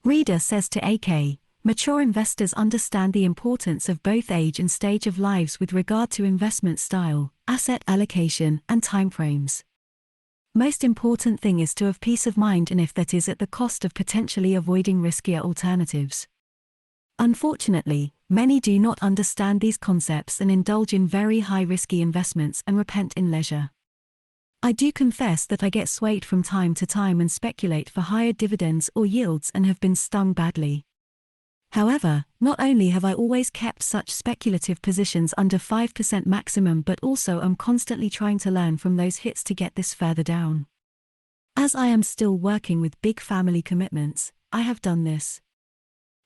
Reader says to AK, mature investors understand the importance of both age and stage of lives with regard to investment style, asset allocation, and timeframes. Most important thing is to have peace of mind, and if that is at the cost of potentially avoiding riskier alternatives. Unfortunately, many do not understand these concepts and indulge in very high risky investments and repent in leisure. I do confess that I get swayed from time to time and speculate for higher dividends or yields and have been stung badly. However, not only have I always kept such speculative positions under 5% maximum, but also am constantly trying to learn from those hits to get this further down. As I am still working with big family commitments, I have done this.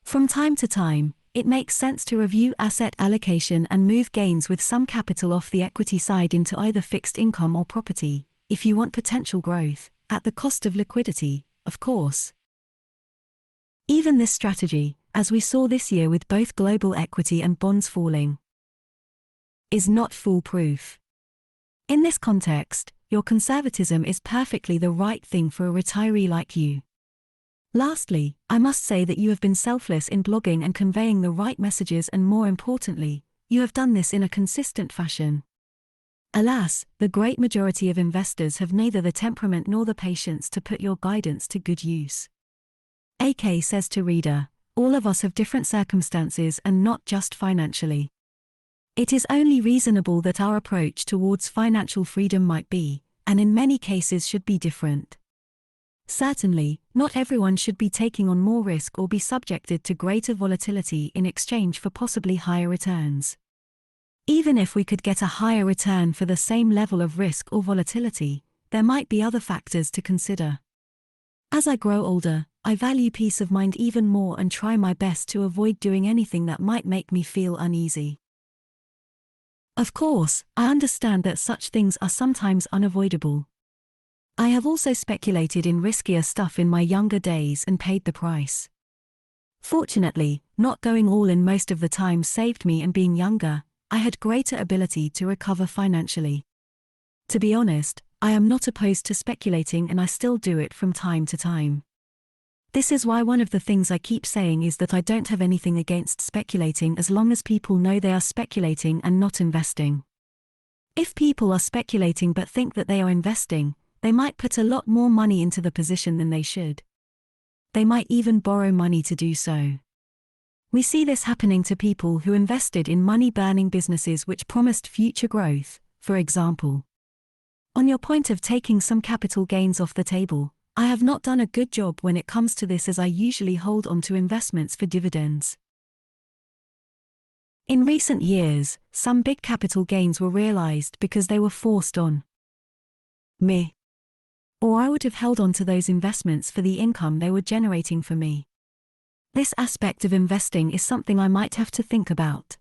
From time to time, it makes sense to review asset allocation and move gains with some capital off the equity side into either fixed income or property, if you want potential growth, at the cost of liquidity, of course. Even this strategy, as we saw this year with both global equity and bonds falling, is not foolproof. In this context, your conservatism is perfectly the right thing for a retiree like you. Lastly, I must say that you have been selfless in blogging and conveying the right messages, and more importantly, you have done this in a consistent fashion. Alas, the great majority of investors have neither the temperament nor the patience to put your guidance to good use. AK says to reader, all of us have different circumstances and not just financially. It is only reasonable that our approach towards financial freedom might be, and in many cases should be, different. Certainly, not everyone should be taking on more risk or be subjected to greater volatility in exchange for possibly higher returns. Even if we could get a higher return for the same level of risk or volatility, there might be other factors to consider. As I grow older, I value peace of mind even more and try my best to avoid doing anything that might make me feel uneasy. Of course, I understand that such things are sometimes unavoidable. I have also speculated in riskier stuff in my younger days and paid the price. Fortunately, not going all in most of the time saved me, and being younger, I had greater ability to recover financially. To be honest, I am not opposed to speculating, and I still do it from time to time. This is why one of the things I keep saying is that I don't have anything against speculating as long as people know they are speculating and not investing. If people are speculating but think that they are investing, they might put a lot more money into the position than they should. They might even borrow money to do so. We see this happening to people who invested in money-burning businesses which promised future growth, for example. On your point of taking some capital gains off the table, I have not done a good job when it comes to this, as I usually hold on to investments for dividends. In recent years, some big capital gains were realized because they were forced on me. Or I would have held on to those investments for the income they were generating for me. This aspect of investing is something I might have to think about.